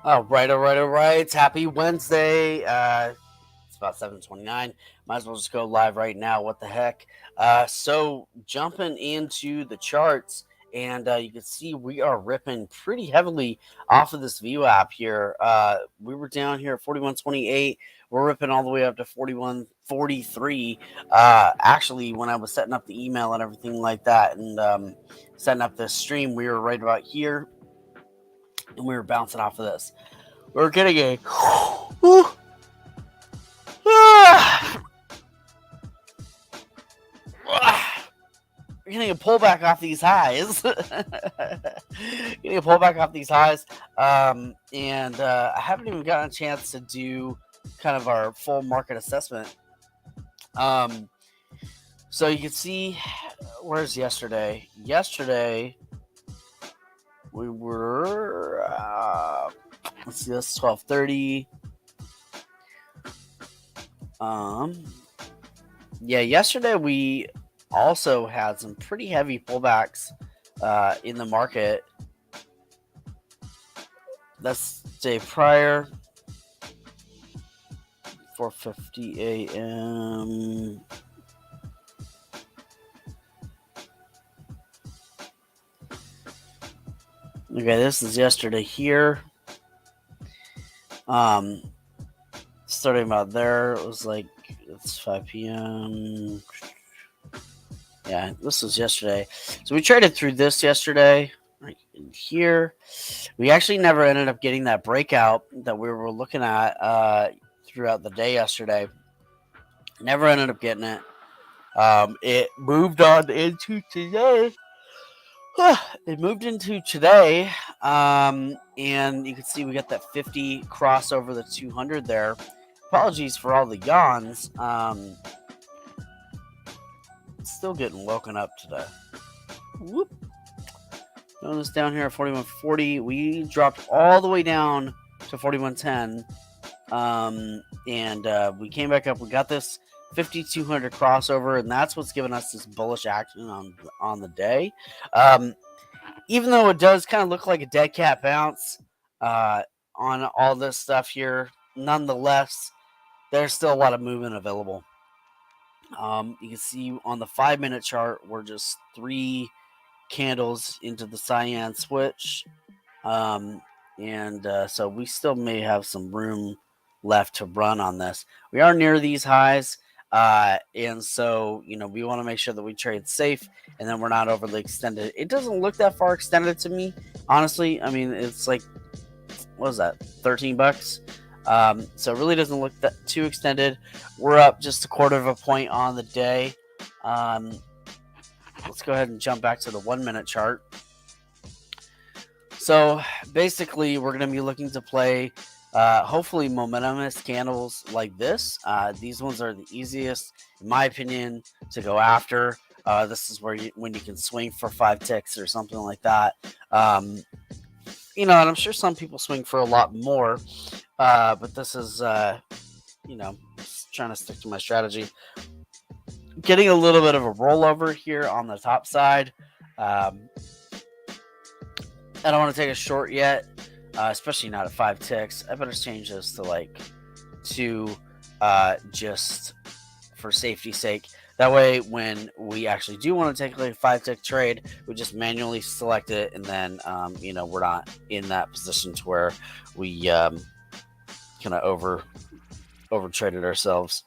All right, all right, all right. It's Happy Wednesday. It's about 7:29. Might as well just go live right now. What the heck? So jumping into the charts, and you can see we are ripping pretty heavily off of this view app here. We were down here at 41.28. We're ripping all the way up to 41.43. Actually, when I was setting up the email and everything like that, and setting up this stream, we were right about here, and we were bouncing off of this. We're getting a we're getting a pullback off these highs. Getting a pullback off these highs. And I haven't even gotten a chance to do kind of our full market assessment. Um, so you can see, where's yesterday? Yesterday we were let's see, that's 12:30. Yeah, yesterday we also had some pretty heavy pullbacks in the market. That's day prior, 4:50 a.m. Okay, this is yesterday here. Starting about there, it was like it's 5 p.m. Yeah, this was yesterday. So we traded through this yesterday, right in here. We actually never ended up getting that breakout that we were looking at throughout the day yesterday. Never ended up getting it. It moved on into today. It moved into today, and you can see we got that 50 crossover the 200 there. Apologies for all the yawns. Still getting woken up today. Whoop. Notice down here at 41.40, we dropped all the way down to 41.10, and we came back up. We got this 5,200 crossover, and that's what's giving us this bullish action on the day. Even though it does kind of look like a dead cat bounce on all this stuff here, nonetheless, there's still a lot of movement available. You can see on the 5-minute chart, we're just 3 candles into the cyan switch. And so we still may have some room left to run on this. We are near these highs. And so, we want to make sure that we trade safe and then we're not overly extended. It doesn't look that far extended to me, honestly. I mean, it's like, what was that, 13 bucks? So it really doesn't look that too extended. We're up just a quarter of a point on the day. Let's go ahead and jump back to the 1-minute chart. So basically, we're going to be looking to play hopefully momentumous candles like this. These ones are the easiest, in my opinion, to go after. This is when you can swing for 5 ticks or something like that. And I'm sure some people swing for a lot more, but this is, just trying to stick to my strategy. Getting a little bit of a rollover here on the top side. I don't want to take a short yet, especially not at 5 ticks. I better change this to like 2, just for safety's sake. That way, when we actually do want to take like a 5 tick trade, we just manually select it, and then we're not in that position to where we kind of over traded ourselves.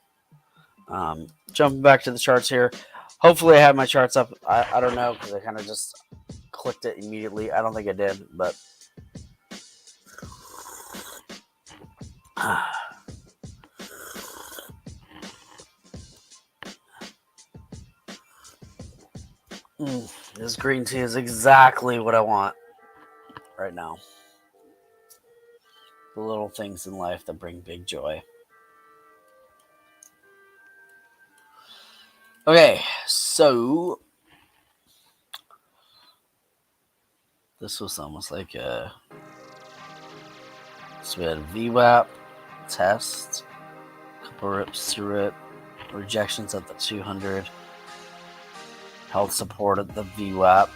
Jumping back to the charts here. Hopefully, I have my charts up. I don't know because I kind of just clicked it immediately. I don't think I did, but this green tea is exactly what I want right now. The little things in life that bring big joy. Okay, so this was almost like a. So we had a VWAP test, a couple rips through it, rejections at the 200, held support at the VWAP,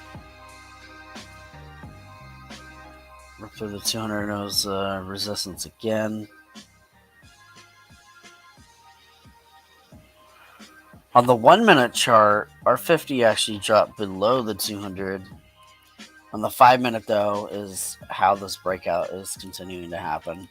Rip through the 200 knows resistance again. On the 1 minute chart, our 50 actually dropped below the 200. On the 5 minute, though, is how this breakout is continuing to happen.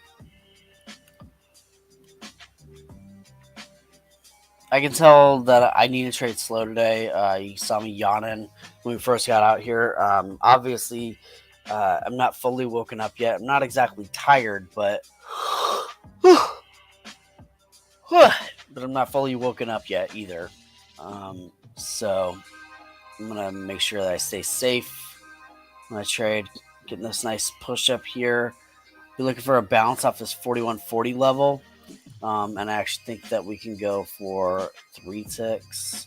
I can tell that I need to trade slow today. You saw me yawning when we first got out here. Obviously, I'm not fully woken up yet. I'm not exactly tired, but I'm not fully woken up yet either. So I'm gonna make sure that I stay safe when I trade. Getting this nice push up here. You're looking for a bounce off this 4140 level. And I actually think that we can go for 3 ticks.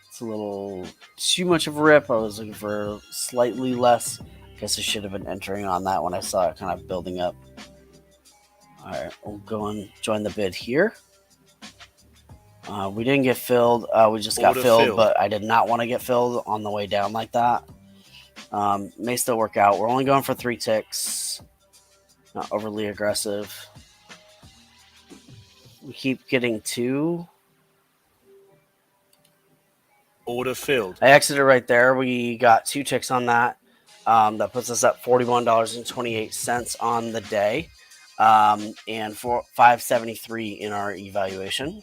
It's a little too much of a rip. I was looking for slightly less. I guess I should have been entering on that when I saw it kind of building up. All right, we'll go and join the bid here. We didn't get filled. We just got filled, but I did not want to get filled on the way down like that. May still work out. We're only going for 3 ticks. Not overly aggressive. We keep getting 2. Order filled. I exited right there. We got 2 ticks on that. That puts us at $41.28 on the day, and for $5.73 in our evaluation.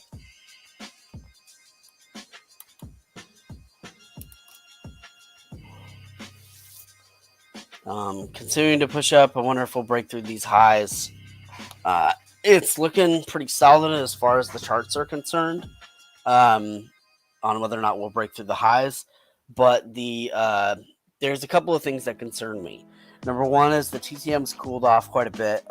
Continuing to push up. I wonder if we'll break through these highs. It's looking pretty solid as far as the charts are concerned, on whether or not we'll break through the highs. But there's a couple of things that concern me. Number one is the TTM's cooled off quite a bit.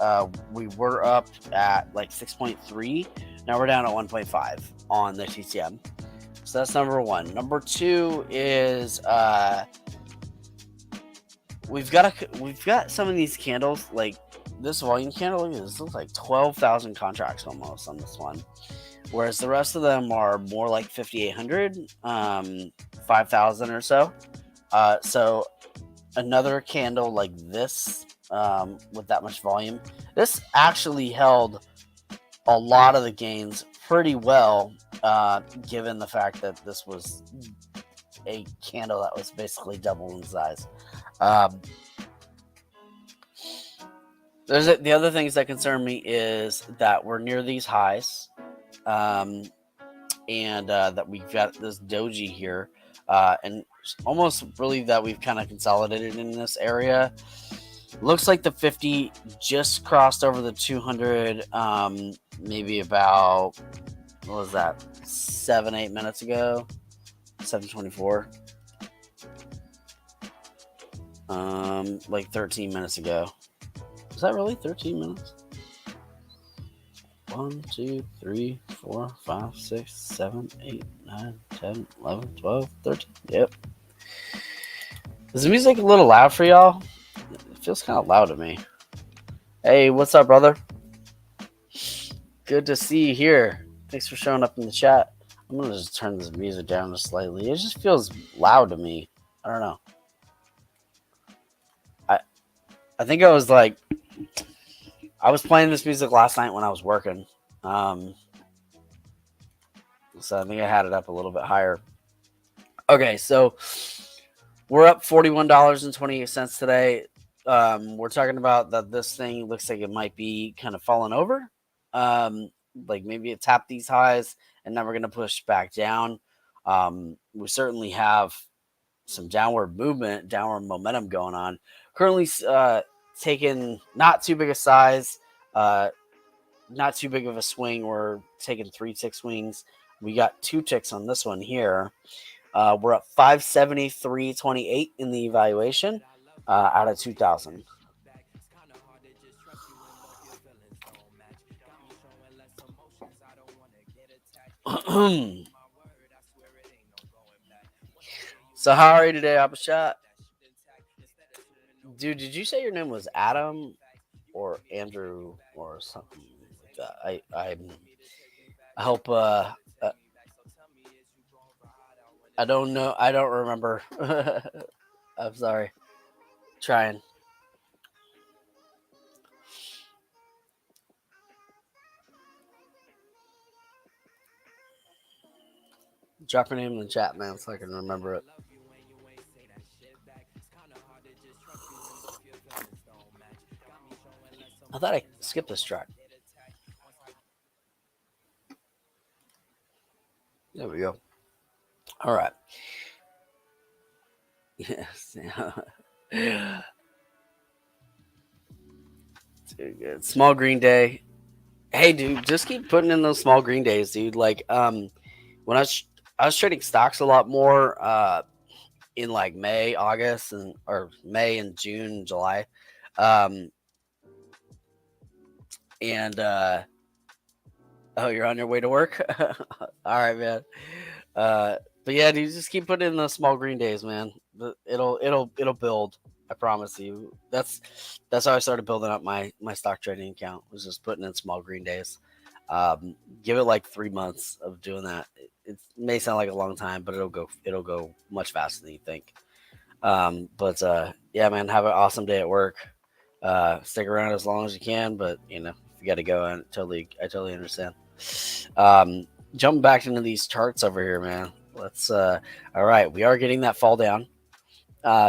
We were up at like 6.3. Now we're down at 1.5 on the TTM. So that's number one. Number two is we've got some of these candles, like this volume candle. This looks like 12,000 contracts almost on this one, whereas the rest of them are more like 5,800, 5,000 or so. So another candle like this, with that much volume, this actually held a lot of the gains pretty well, given the fact that this was a candle that was basically double in size. The other things that concern me is that we're near these highs, and that we've got this doji here, and almost really that we've kind of consolidated in this area. Looks like the 50 just crossed over the 200, maybe about, what was that, 7-8 minutes ago, 7:24, like 13 minutes ago. Is that really 13 minutes? 1, 2, 3, 4, 5, 6, 7, 8, 9, 10, 11, 12, 13. Yep. Is the music a little loud for y'all? It feels kind of loud to me. Hey, what's up, brother? Good to see you here. Thanks for showing up in the chat. I'm going to just turn this music down just slightly. It just feels loud to me. I don't know. I think I was playing this music last night when I was working. So I think I had it up a little bit higher. Okay, so we're up $41.28 today. We're talking about that this thing looks like it might be kind of falling over. Like maybe it tapped these highs and now we're going to push back down. We certainly have some downward movement, downward momentum going on. Currently taking not too big a size, not too big of a swing. We're taking 3 tick swings. We got 2 ticks on this one here. We're up 573.28 in the evaluation, out of 2,000. So how are you today, Abashat? Dude, did you say your name was Adam or Andrew or something like that? I hope I don't know. I don't remember. I'm sorry. Trying. Drop your name in the chat, man, so I can remember it. I thought I skipped this track. There we go. All right. Yes. Too good. Small Green Day. Hey, dude, just keep putting in those small green days, dude. Like, when I was trading stocks a lot more, in like May, August, and or May and June, July, um, and oh, you're on your way to work. All right, man. Uh, but yeah, dude, just keep putting in those small green days, man. It'll build. I promise you. That's how I started building up my stock trading account. Was just putting in small green days. Give it like 3 months of doing that. It may sound like a long time, but it'll go much faster than you think. But yeah, man, have an awesome day at work. Stick around as long as you can, but if you got to go, I totally understand. Um, Jumping back into these charts over here, man. Let's. All right, we are getting that fall down.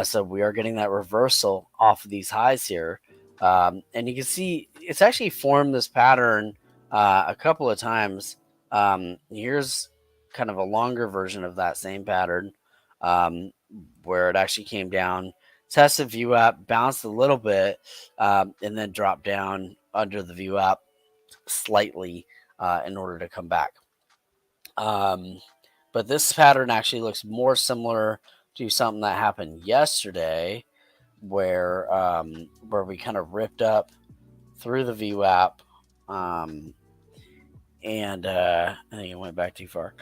So we are getting that reversal off of these highs here, and you can see it's actually formed this pattern a couple of times. Here's kind of a longer version of that same pattern, um, where it actually came down, tested view app, bounced a little bit, and then dropped down under the view app slightly in order to come back. Um, but this pattern actually looks more similar to something that happened yesterday, where we kind of ripped up through the VWAP, um, and I think it went back too far.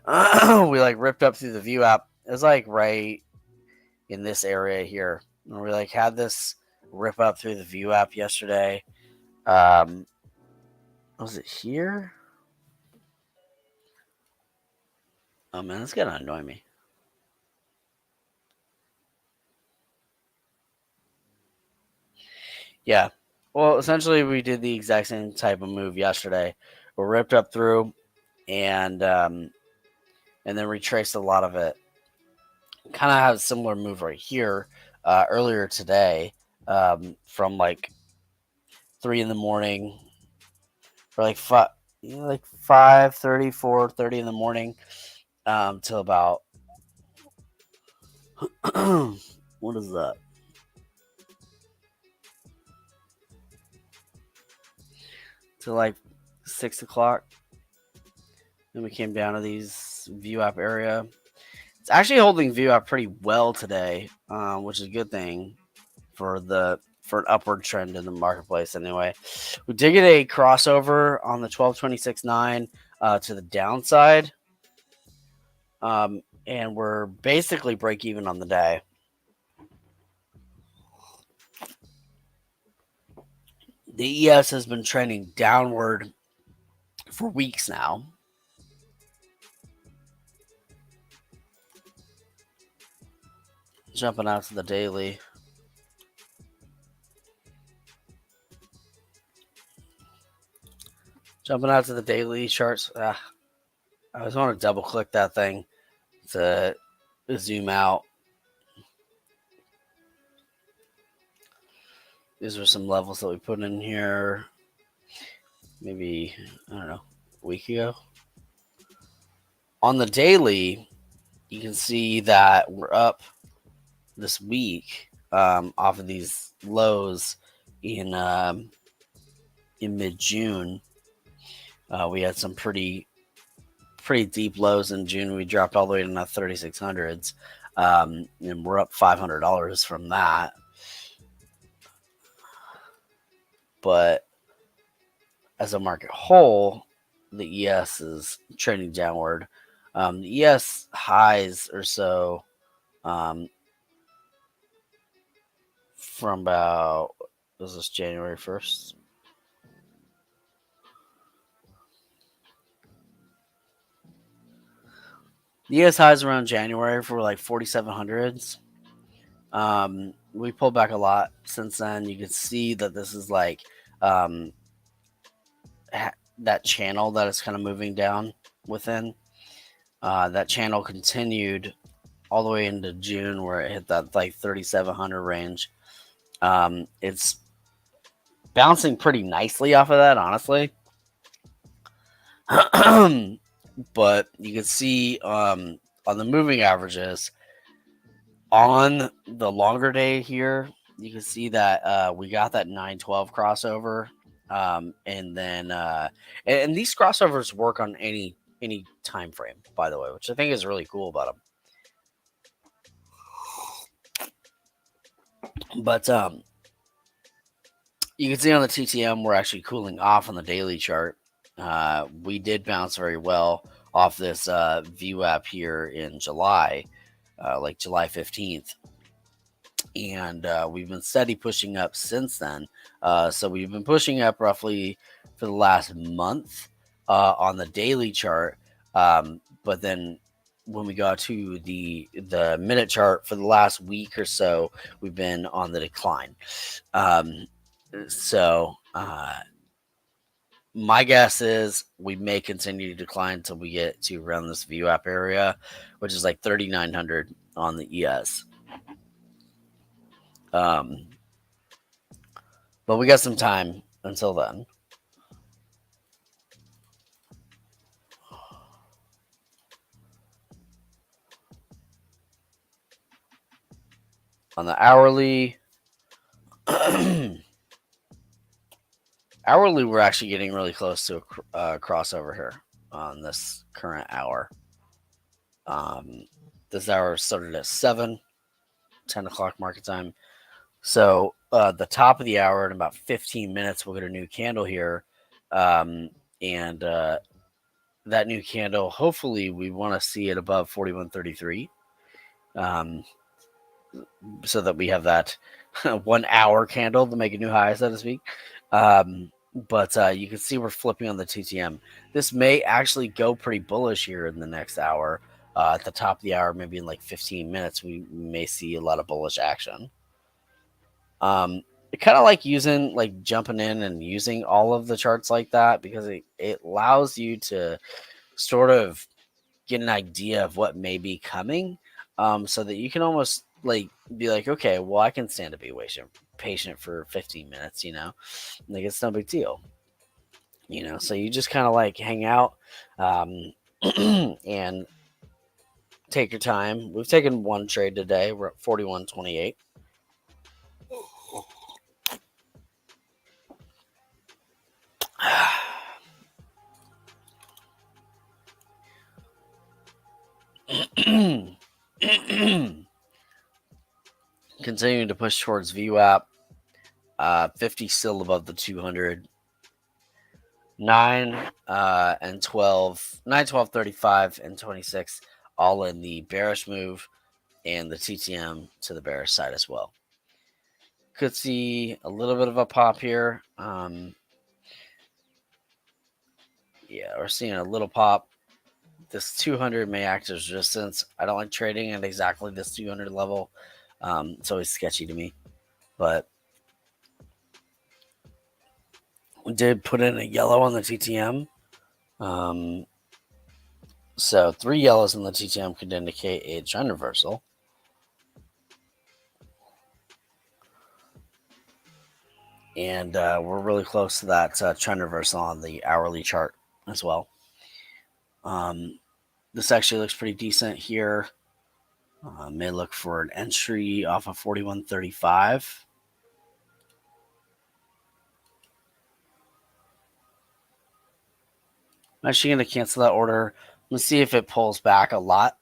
We like ripped up through the VWAP. It was like right in this area here, and we like had this rip up through the VWAP yesterday. Um, was it here? Oh man, that's gonna annoy me. Yeah. Well, essentially, we did the exact same type of move yesterday. We ripped up through, and then retraced a lot of it. Kind of have a similar move right here earlier today, from like 3 in the morning, or like five, like 5:30, 4:30 in the morning, till about what is that? Till like 6 o'clock. Then we came down to these view app area. It's actually holding view app pretty well today, which is a good thing for an upward trend in the marketplace. Anyway, we did get a crossover on the 1226.9 to the downside, and we're basically break even on the day. The ES has been trending downward for weeks now. Jumping out to the daily. Jumping out to the daily charts. I just want to double click that thing to zoom out. These are some levels that we put in here. Maybe, I don't know, a week ago. On the daily, you can see that we're up this week, off of these lows in mid June. We had some pretty deep lows in June. We dropped all the way to the 3600s, and we're up $500 from that. But as a market whole, the ES is trending downward. The ES highs or so, from about, was this January 1st? The ES highs around January for like 4700s. we pulled back a lot since then. You can see that this is like um, that channel that is kind of moving down within. That channel continued all the way into June, where it hit that like 3,700 range. It's bouncing pretty nicely off of that, honestly. But you can see on the moving averages on the longer day here, you can see that we got that 912 crossover. And then and these crossovers work on any time frame, by the way, which I think is really cool about them. But you can see on the TTM we're actually cooling off on the daily chart. We did bounce very well off this VWAP here in July, like July 15th. And we've been steady pushing up since then. So we've been pushing up roughly for the last month on the daily chart. But then when we got to the minute chart for the last week or so, we've been on the decline. So my guess is we may continue to decline until we get to around this VWAP area, which is like 3,900 on the ES. But we got some time until then. On the hourly, we're actually getting really close to a crossover here on this current hour. This hour started at 10 o'clock market time. So the top of the hour in about 15 minutes, we'll get a new candle here. And that new candle, hopefully we want to see it above 41.33. So that we have that 1 hour candle to make a new high, so to speak. But you can see we're flipping on the TTM. This may actually go pretty bullish here in the next hour. At the top of the hour, maybe in like 15 minutes, we may see a lot of bullish action. It kind of like jumping in and using all of the charts like that, because it allows you to sort of get an idea of what may be coming, so that you can almost like be like, okay, well, I can stand to be patient for 15 minutes, like it's no big deal, so you just kind of like hang out, and take your time. We've taken one trade today. We're at 41.28. Continuing to push towards VWAP. 50 still above the 200. 9 and 12, 9, 12, 35, and 26, all in the bearish move, and the TTM to the bearish side as well. Could see a little bit of a pop here. Yeah, we're seeing a little pop. This 200 may act as resistance. I don't like trading at exactly this 200 level. It's always sketchy to me, but we did put in a yellow on the TTM. So 3 yellows in the TTM could indicate a trend reversal. And we're really close to that trend reversal on the hourly chart as well. This actually looks pretty decent here. May look for an entry off of 41.35. I'm actually going to cancel that order. Let's see if it pulls back a lot,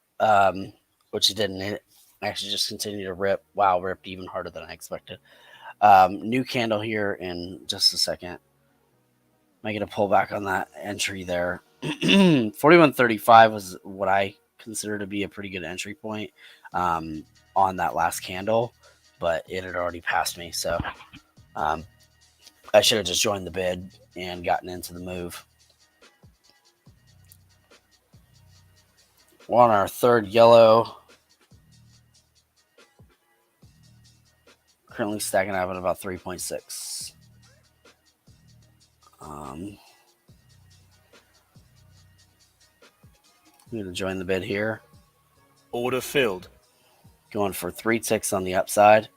which it didn't. It actually just continued to rip. Wow, ripped even harder than I expected. New candle here in just a second. Am I going to pull back on that entry there? 41.35 was what I consider to be a pretty good entry point on that last candle, but it had already passed me. So I should have just joined the bid and gotten into the move. We're on our third yellow. Currently stacking up at about 3.6. I'm going to join the bid here. Order filled. Going for 3 ticks on the upside.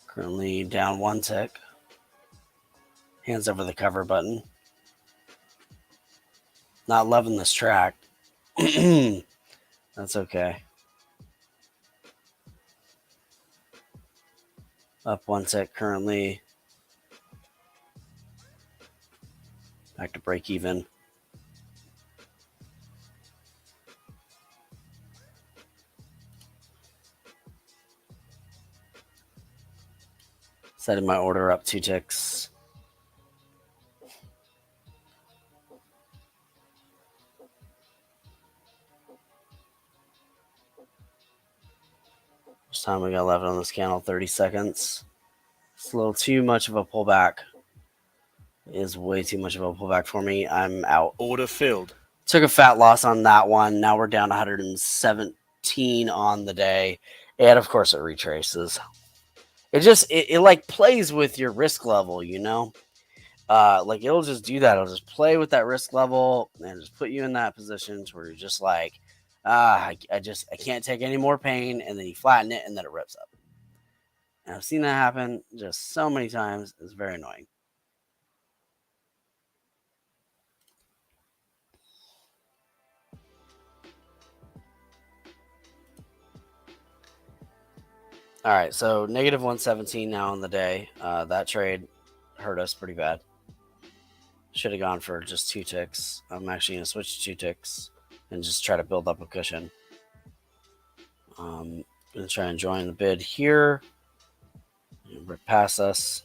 Currently down 1 tick. Hands over the cover button. Not loving this track. That's okay. Up 1 tick currently. Back to break even. Setting my order up 2 ticks. This time we got 11 on this candle, 30 seconds. It's a little too much of a pullback. It is way too much of a pullback for me. I'm out. Order filled. Took a fat loss on that one. Now we're down 117 on the day. And of course it retraces. It like plays with your risk level, you know? Like it'll just do that. It'll just play with that risk level and just put you in that position where you're just like, I can't take any more pain, and then you flatten it and then it rips up. And I've seen that happen just so many times. It's very annoying. All right, so negative 117 now on the day. That trade hurt us pretty bad. Should have gone for just 2 ticks. I'm actually going to switch to 2 ticks and just try to build up a cushion. Going to try and join the bid here. Rip past us.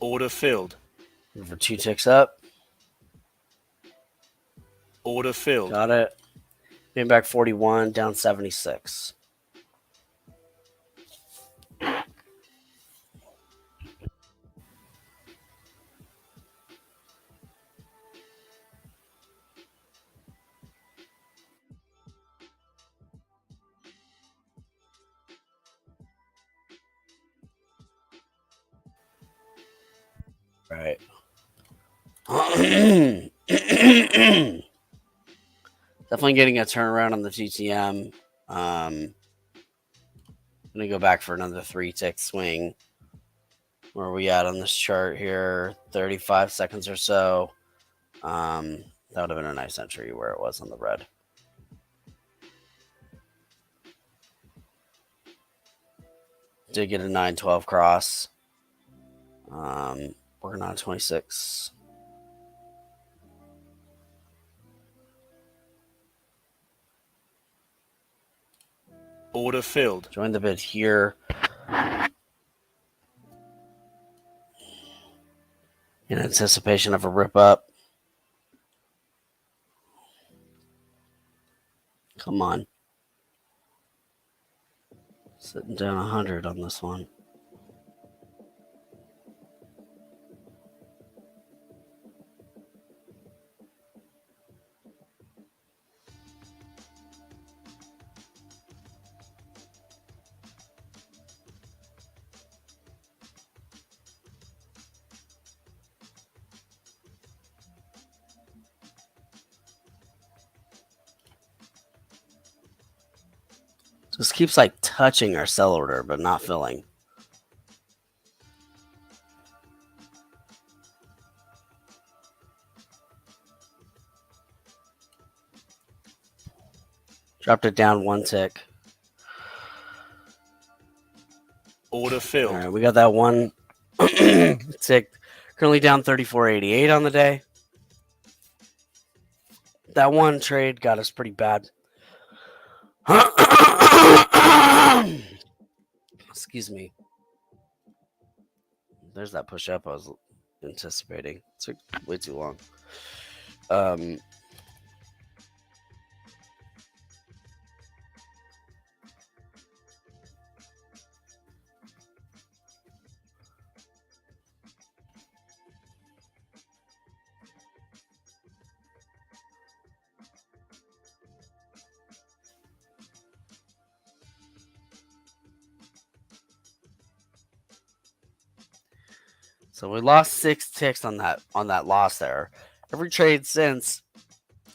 Order filled. For 2 ticks up. Order filled. Got it. Came back 41, down 76. Right. Definitely getting a turnaround on the TTM. I'm going to go back for another 3 tick swing. Where are we at on this chart here? 35 seconds or so. That would have been a nice entry where it was on the red. Did get a 9-12 cross. Working on 26. Order filled. Join the bid here. In anticipation of a rip up. Come on. Sitting down 100 on this one. Just keeps like touching our sell order, but not filling. Dropped it down 1 tick. Order filled. All right, we got that 1 tick. Currently down 34.88 on the day. That one trade got us pretty bad. Excuse me. There's that push up I was anticipating. It took way too long. So we lost 6 ticks on that loss there. Every trade since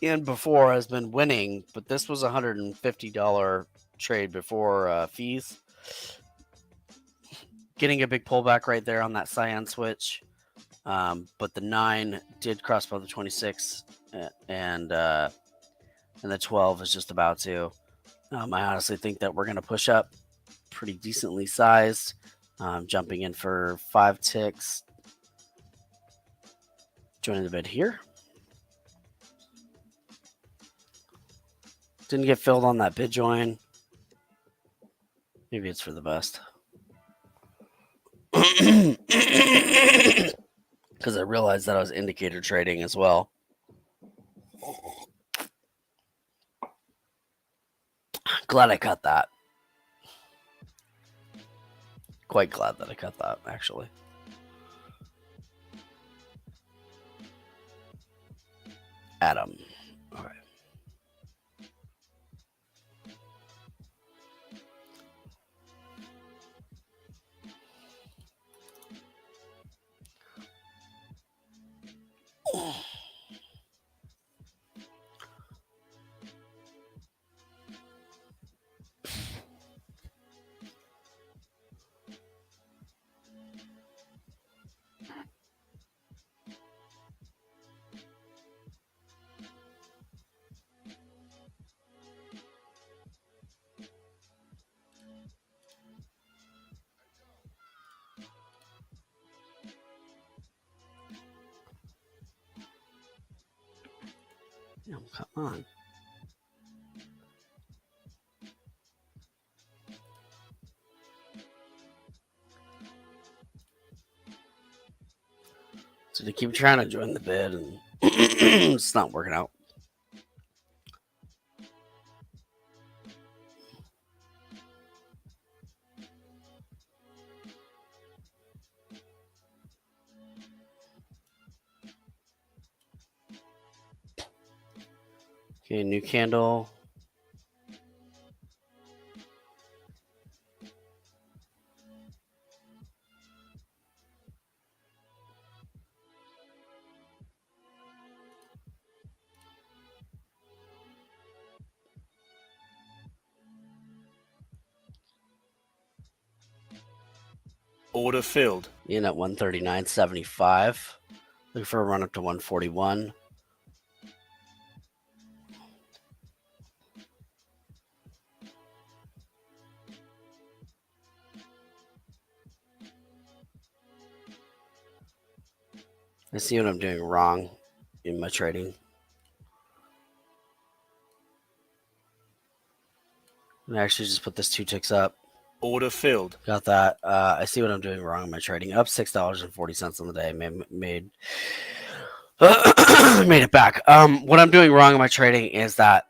and before has been winning, but this was a $150 trade before fees. Getting a big pullback right there on that cyan switch. But the 9 did cross above the 26, and the 12 is just about to. I honestly think that we're going to push up pretty decently sized. Jumping in for 5 ticks. Joining the bid here. Didn't get filled on that bid join. Maybe it's for the best. Because I realized that I was indicator trading as well. Glad I cut that. Quite glad that I cut that, actually. Adam. All right. Come on. So they keep trying to join the bid, and it's not working out. Okay, new candle. Order filled. In at 139.75. Looking for a run up to 141. I see what I'm doing wrong in my trading. And I actually just put this 2 ticks up. Order filled. Got that. I see what I'm doing wrong in my trading. Up $6.40 on the day. Made made it back. What I'm doing wrong in my trading is that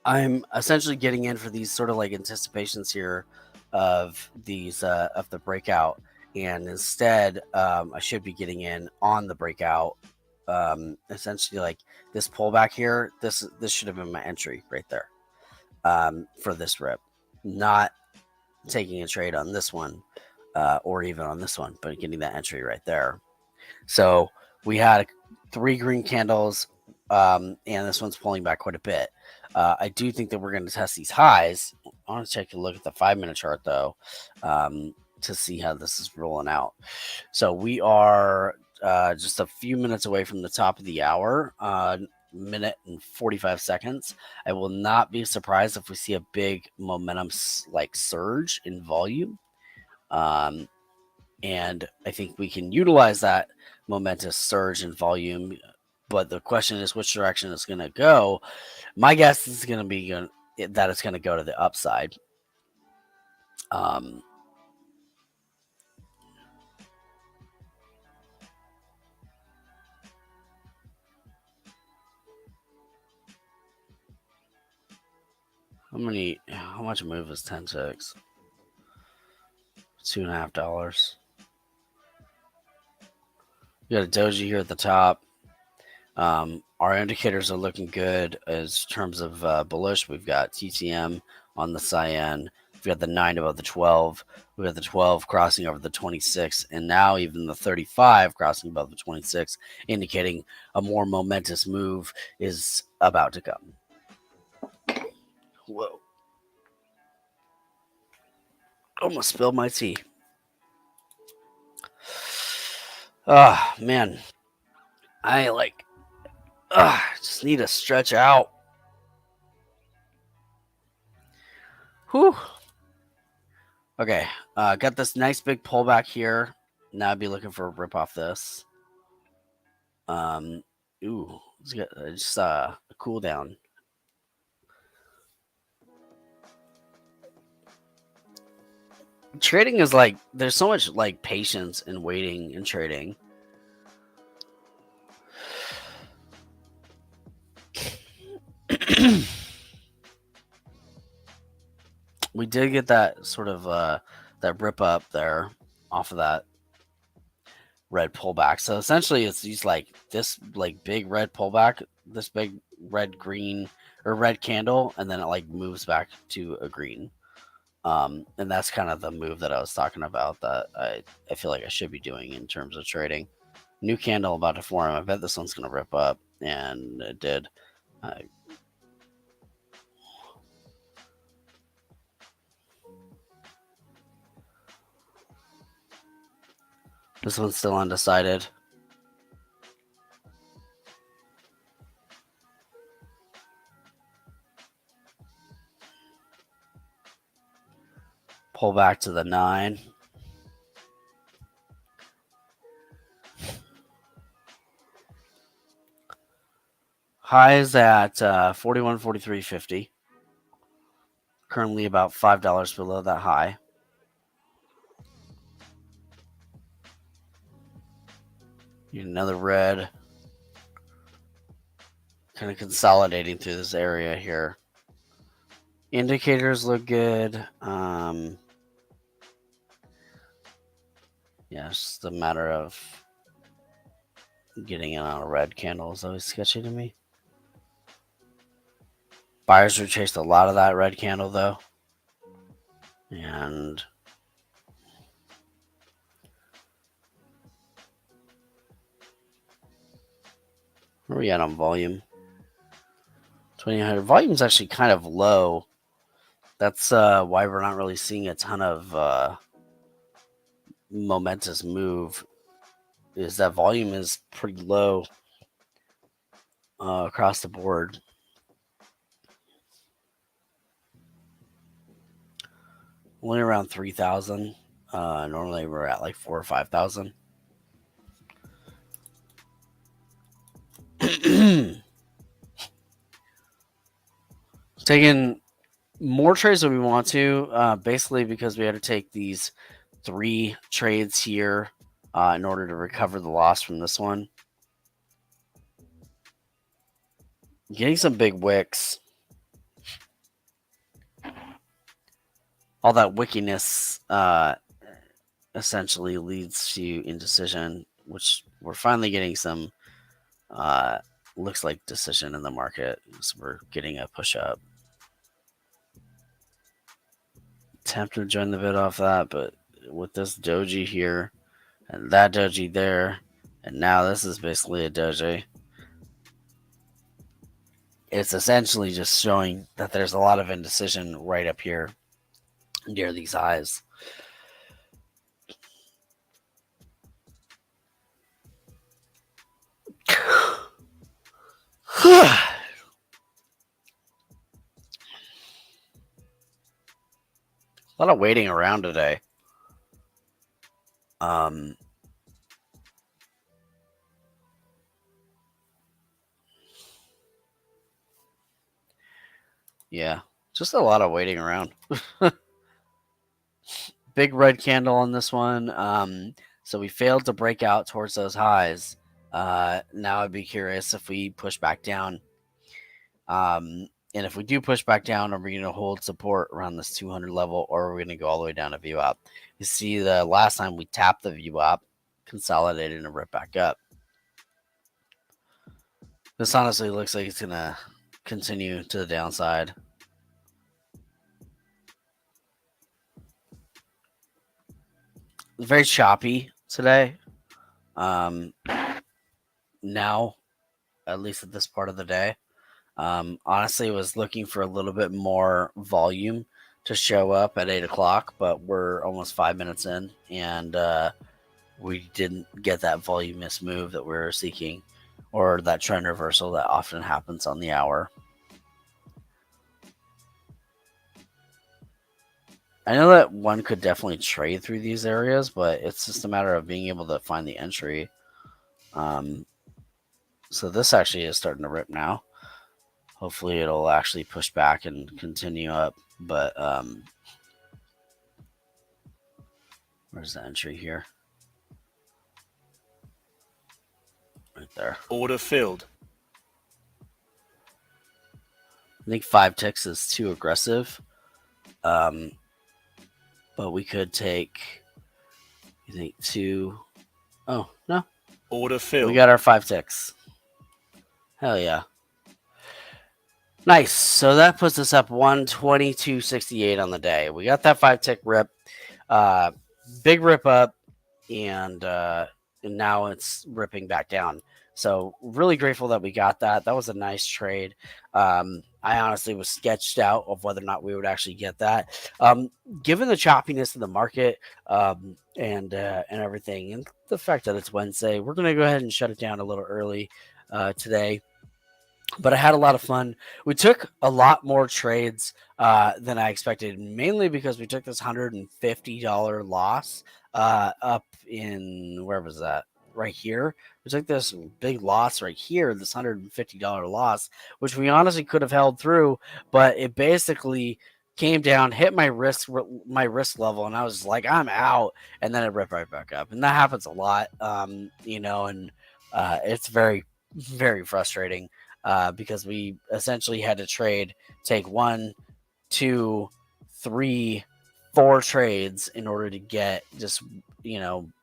I'm essentially getting in for these sort of like anticipations here of these of the breakout, and instead I should be getting in on the breakout. Essentially, like this pullback here. This should have been my entry right there for this rip, not taking a trade on this one or even on this one, but getting that entry right there. So we had 3 green candles, and this one's pulling back quite a bit. I do think that we're going to test these highs. I want to take a look at the 5-minute chart though, to see how this is rolling out. So we are just a few minutes away from the top of the hour. Minute and 45 seconds. I will not be surprised if we see a big momentum like surge in volume. And I think we can utilize that momentous surge in volume. But the question is which direction it's going to go. My guess is going to be that it's going to go to the upside. How much move is 10 ticks? $2.50. We got a doji here at the top. Our indicators are looking good as terms of bullish. We've got TTM on the cyan, We got the 9 above the 12. We got the 12 crossing over the 26, and now even the 35 crossing above the 26, indicating a more momentous move is about to come. Whoa. Almost spilled my tea. Ah, man. I just need to stretch out. Whew. Okay, got this nice big pullback here. Now I'd be looking for a rip off this. Ooh, let's get just a cool down. Trading is like there's so much like patience and waiting in trading. We did get that sort of that rip up there off of that red pullback. So essentially it's these like this like big red pullback, this big red green or red candle, and then it like moves back to a green. And that's kind of the move that I was talking about that I feel like I should be doing in terms of trading. New candle about to form. I bet this one's gonna rip up, and it did. This one's still undecided. Pull back to the 9. Highs at 41, 43.50. Currently about $5 below that high. Another red. Kind of consolidating through this area here. Indicators look good. Yeah, it's just a matter of getting in on a red candle is always sketchy to me. Buyers retraced a lot of that red candle though. And where are we at on volume? 2,800. Volume's actually kind of low. That's why we're not really seeing a ton of momentous move. Is that volume is pretty low across the board. Only around 3,000. Normally we're at like 4,000 or 5,000. Taking more trades than we want to, basically because we had to take these 3 trades here in order to recover the loss from this one. Getting some big wicks. All that wickiness essentially leads to indecision, which we're finally getting some looks like decision in the market. So we're getting a push up. Tempted to join the bid off that, but with this doji here and that doji there, and now this is basically a doji. It's essentially just showing that there's a lot of indecision right up here near these highs. A lot of waiting around today. Yeah, just a lot of waiting around. Big red candle on this one. So we failed to break out towards those highs. Now I'd be curious if we push back down. And if we do push back down, are we going to hold support around this 200 level, or are we going to go all the way down to view up? You see, the last time we tapped the view up, consolidated and ripped back up. This honestly looks like it's going to continue to the downside. very choppy today. Um, now, at least at this part of the day. Honestly, was looking for a little bit more volume to show up at 8 o'clock, but we're almost 5 minutes in, and we didn't get that voluminous move that we were seeking, or that trend reversal that often happens on the hour. I know that one could definitely trade through these areas, but it's just a matter of being able to find the entry. Um, so this actually is starting to rip now. Hopefully, it'll actually push back and continue up. But where's the entry here? Right there. Order filled. I think 5 ticks is too aggressive. Um, but we could take, you think, two. Oh, no. Order We filled. got our 5 ticks. Hell yeah. Nice. So that puts us up 122.68 on the day. We got that 5 tick rip. Big rip up, and now it's ripping back down. So really grateful that we got that. That was a nice trade. I honestly was sketched out of whether or not we would actually get that. Given the choppiness of the market, and everything, and the fact that it's Wednesday, we're gonna go ahead and shut it down a little early today. But I had a lot of fun. We took a lot more trades than I expected, mainly because we took this $150 loss up in, where was that? Right here. We took this big loss right here, this $150 loss, which we honestly could have held through, but it basically came down, hit my risk level, and I was like, I'm out, and then it ripped right back up, and that happens a lot, and it's very, very frustrating because we essentially had to take 1, 2, 3, 4 trades in order to get just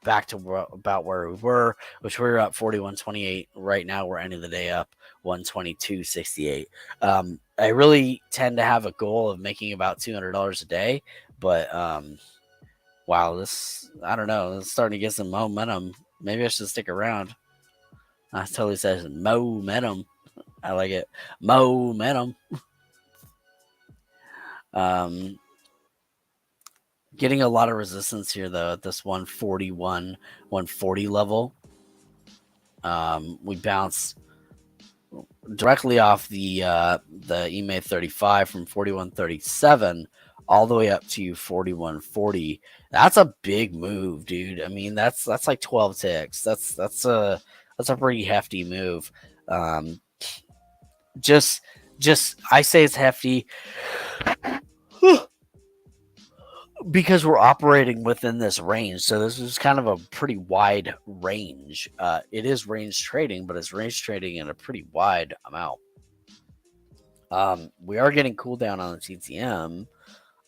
back to about where we were, which we were up 41.28. Right now, we're ending the day up 122.68. I really tend to have a goal of making about $200 a day, but wow, this, I don't know, it's starting to get some momentum. Maybe I should stick around. I totally says momentum. I like it. Momentum. Um, Getting a lot of resistance here though at this 141, 140 level. We bounce directly off the EMA 35 from 41.37 all the way up to 41.40. That's a big move, dude. I mean, that's like 12 ticks. That's a pretty hefty move. Um, just I say it's hefty because we're operating within this range. So this is kind of a pretty wide range. It is range trading, but it's range trading in a pretty wide amount. We are getting cooldown on the TTM.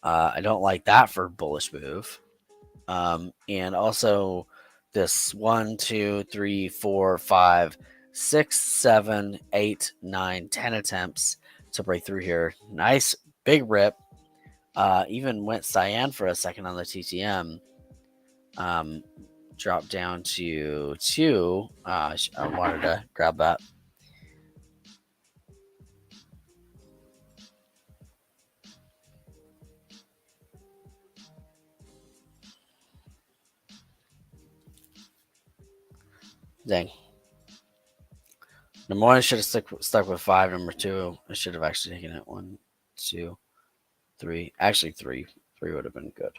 I don't like that for bullish move. And also this 1, 2, 3, 4, 5, 6, 7, 8, 9, 10 attempts to break through here. Nice big rip. Even went cyan for a second on the TTM. Dropped down to 2. I wanted to grab that. Dang. Number 1, I should have stuck with 5. Number 2, I should have actually taken it. 1, 2, 3. Actually, 3. 3 would have been good.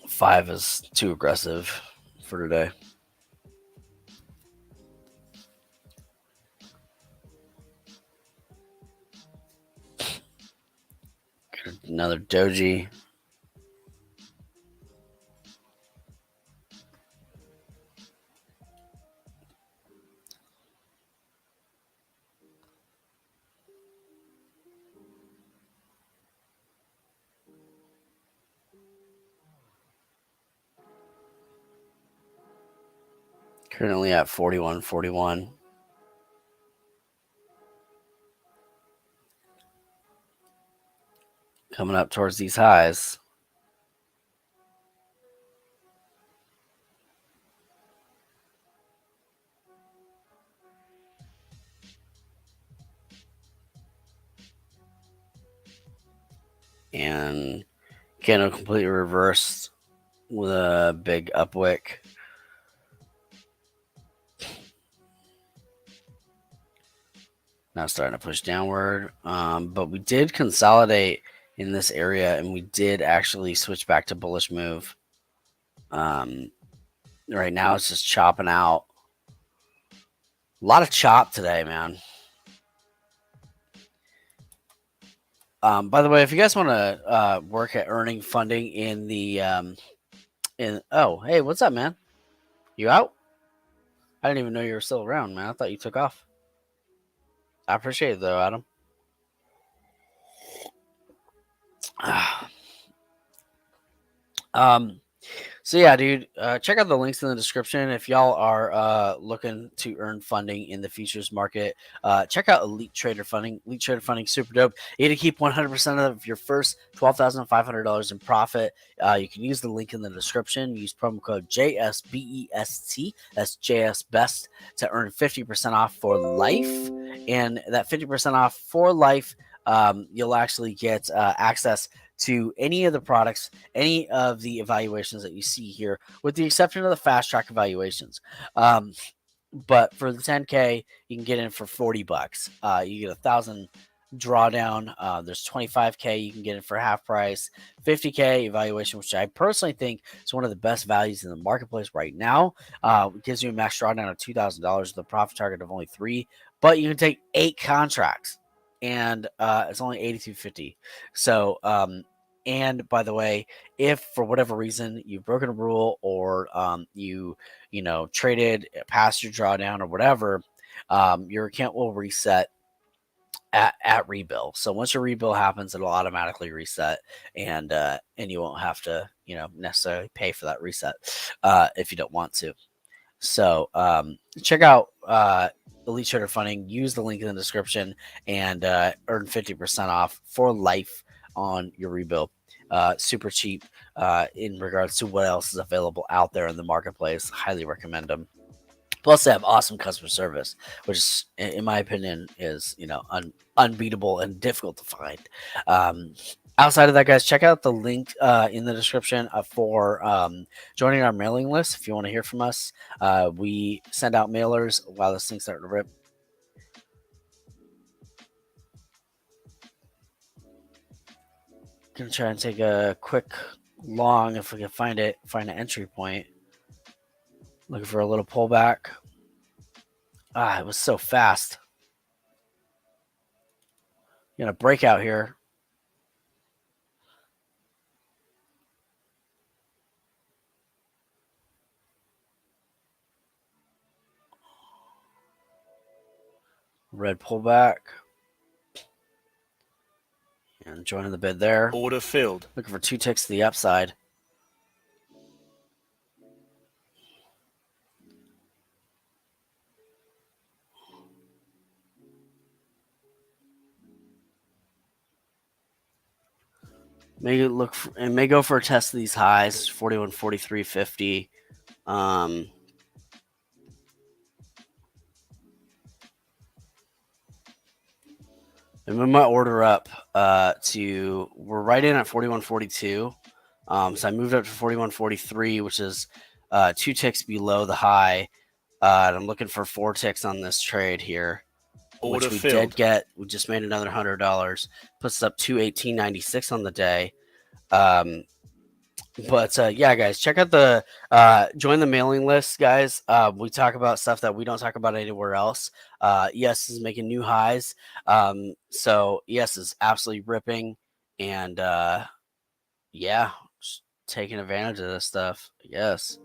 Five is too aggressive for today. Another doji. Currently at 41.41. coming up towards these highs. And candle completely reversed with a big up wick. Now starting to push downward. But we did consolidate in this area, and we did actually switch back to bullish move. Right now it's just chopping out. A lot of chop today, man. By the way, if you guys want to work at earning funding in the oh, hey, what's up, man? You out? I didn't even know you were still around, man. I thought you took off. I appreciate it though, Adam. So yeah, dude, check out the links in the description if y'all are looking to earn funding in the futures market. Check out Elite Trader Funding. Elite Trader Funding, super dope. You get to keep 100% of your first $12,500 in profit. You can use the link in the description. Use promo code JSBEST. That's JSBEST to earn 50% off for life. And that 50% off for life, you'll actually get access to any of the products, any of the evaluations that you see here, with the exception of the fast track evaluations. But for the 10K, you can get in for $40. You get 1,000 drawdown. There's 25K you can get in for half price. 50K evaluation, which I personally think is one of the best values in the marketplace right now. It gives you a max drawdown of $2,000 with a profit target of only 3, but you can take 8 contracts. And it's only $82.50. So, and by the way, if for whatever reason you've broken a rule or you traded past your drawdown or whatever, your account will reset at rebill. So once your rebill happens, it'll automatically reset, and you won't have to necessarily pay for that reset if you don't want to. So check out Elite Trader Funding. Use the link in the description and earn 50% off for life on your rebill. Super cheap in regards to what else is available out there in the marketplace. Highly recommend them. Plus, they have awesome customer service, which, in my opinion, is unbeatable and difficult to find. Outside of that, guys, check out the link in the description for joining our mailing list. If you want to hear from us, we send out mailers while this thing's starting to rip. Gonna try and take a quick long if we can find an entry point. Looking for a little pullback. It was so fast. Gonna break out here. Red pullback. And joining the bid there. Order filled. Looking for 2 ticks to the upside. May go for a test of these highs, 41, 43, 50. And we might order up we're right in at 41.42. So I moved up to 41.43, which is 2 ticks below the high. And I'm looking for 4 ticks on this trade here, Order which we filled. did get. We just made another $100. Puts us up 218.96 on the day. But yeah, guys, check out the join the mailing list, guys. We talk about stuff that we don't talk about anywhere else. ES is making new highs. So ES is absolutely ripping, and yeah, just taking advantage of this stuff. Yes.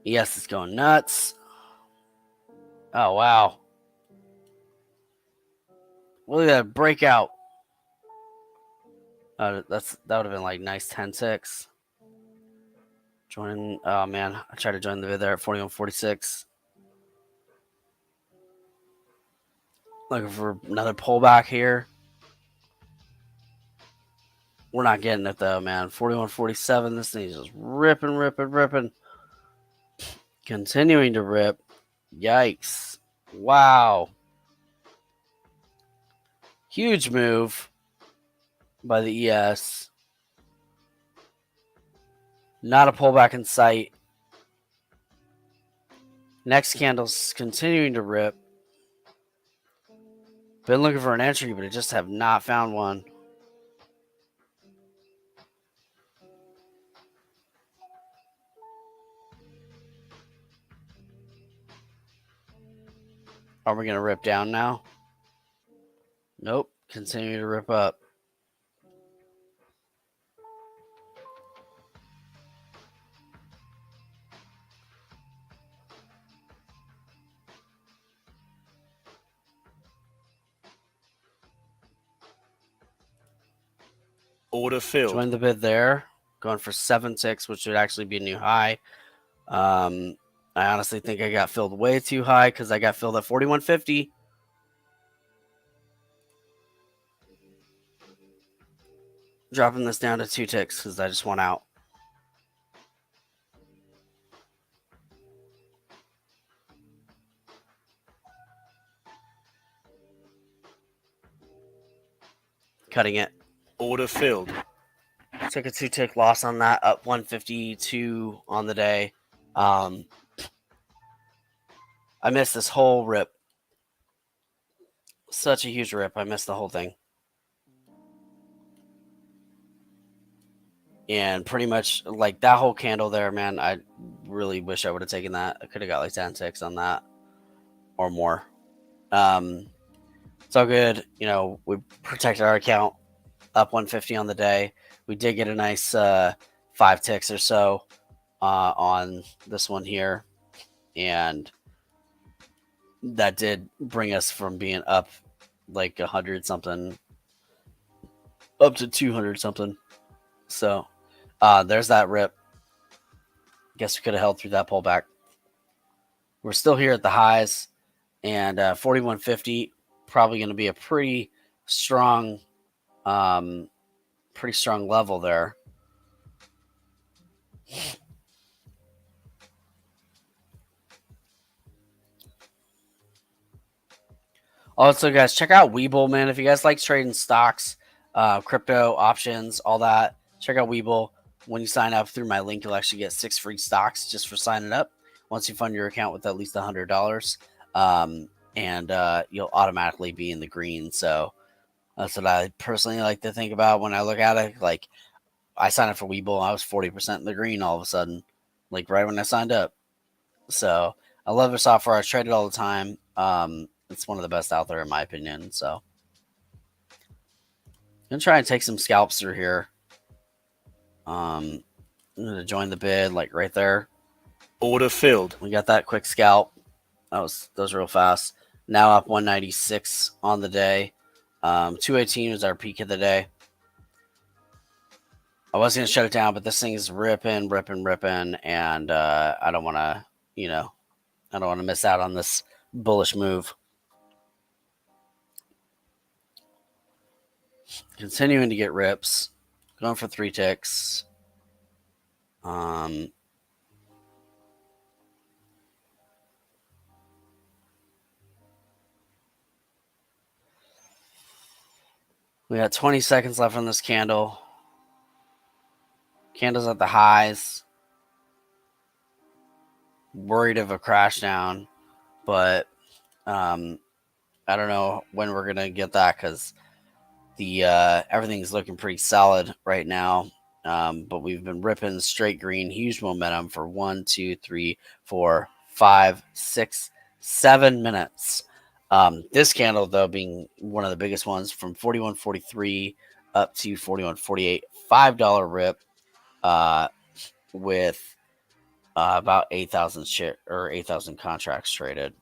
ES is going nuts. Oh wow. Look at that breakout. That would have been like nice 10-6. Join. Oh man, I tried to join the vid there at 41.46. Looking for another pullback here. We're not getting it though, man. 41.47. This thing is just ripping, ripping, ripping. Continuing to rip. Yikes. Wow. Huge move by the ES. Not a pullback in sight. Next candle's continuing to rip. Been looking for an entry, but I just have not found one. Are we going to rip down now? Nope. Continue to rip up. Order filled. Join the bid there. Going for 7.6, which would actually be a new high. I honestly think I got filled way too high because I got filled at 41.50. Dropping this down to 2 ticks because I just want out. Cutting it. Order filled. Took a 2-tick loss on that, up 152 on the day. I missed this whole rip. Such a huge rip. I missed the whole thing. And pretty much like that whole candle there, man, I really wish I would have taken that. I could have got like 10 ticks on that or more. It's all good. You know, we protected our account, up 150 on the day. We did get a nice 5 ticks or so on this one here. And that did bring us from being up like 100 something up to 200 something. So there's that rip. Guess we could have held through that pullback. We're still here at the highs, and 41.50 probably going to be a pretty strong level there. Also, guys, check out Webull, man. If you guys like trading stocks, crypto, options, all that, check out Webull. When you sign up through my link, you'll actually get 6 free stocks just for signing up once you fund your account with at least $100. And you'll automatically be in the green. So that's what I personally like to think about when I look at it. Like, I signed up for Webull, I was 40% in the green all of a sudden, like right when I signed up. So I love their software. I trade it all the time. It's one of the best out there in my opinion. So I'm gonna try and take some scalps through here. I'm gonna join the bid like right there. Order filled. We got that quick scalp. That was real fast. Now up 196 on the day. 218 was our peak of the day. I was gonna shut it down, but this thing is ripping, and I don't want to, I don't want to miss out on this bullish move. Continuing to get rips. Going for 3 ticks. We got 20 seconds left on this candle. Candle's at the highs. Worried of a crash down, but I don't know when we're gonna get that because the everything's looking pretty solid right now. But we've been ripping straight green, huge momentum for 1, 2, 3, 4, 5, 6, 7 minutes. This candle, though, being one of the biggest ones, from 41.43 up to 41.48, $5 rip with about 8,000 or 8,000 contracts traded.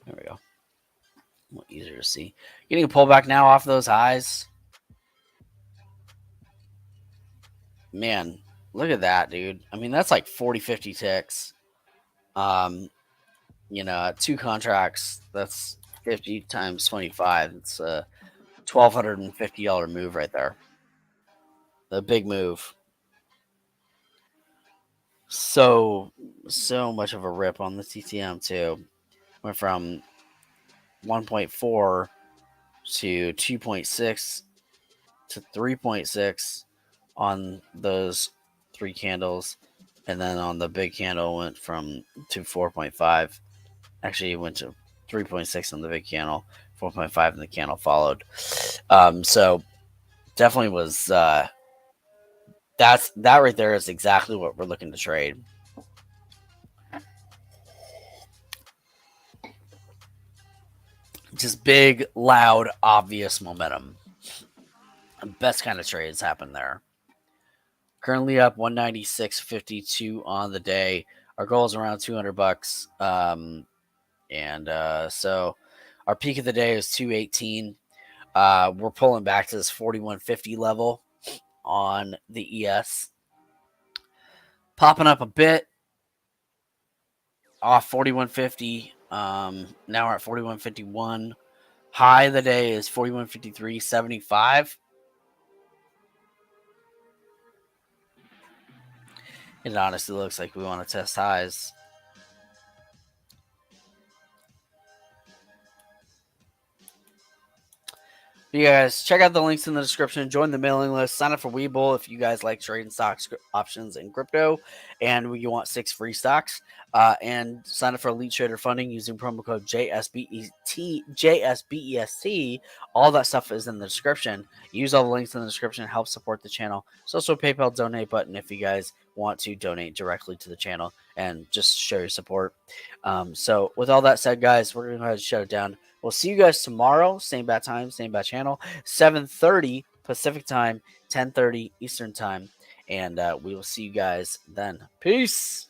There we go. A little easier to see. Getting a pullback now off those highs. Man, look at that, dude. I mean, that's like 40, 50 ticks. At 2 contracts, that's 50 times 25. It's a $1,250 move right there. The big move. So much of a rip on the TTM too. Went from 1.4 to 2.6 to 3.6 on those 3 candles, and then on the big candle went from to 4.5. Actually, it went to 3.6 on the big candle, 4.5 in the candle followed. So definitely was that right there is exactly what we're looking to trade. Just big, loud, obvious momentum. Best kind of trades happen there. Currently up 196.52 on the day. Our goal is around $200. And so our peak of the day is 218. We're pulling back to this 4150 level on the ES. Popping up a bit off 4150. Now we're at 4151. High of the day is 4153.75. It honestly looks like we want to test highs. You guys check out the links in the description. Join the mailing list. Sign up for Webull if you guys like trading stocks, options, and crypto, and you want 6 free stocks. And sign up for Elite Trader Funding using promo code JSBEST. All that stuff is in the description. Use all the links in the description. Help support the channel. There's also a PayPal donate button if you guys want to donate directly to the channel and just show your support. So with all that said, guys, we're going to go ahead and shut it down. We'll see you guys tomorrow. Same bat time, same bat channel. 7:30 Pacific time, 10:30 Eastern time. And we will see you guys then. Peace.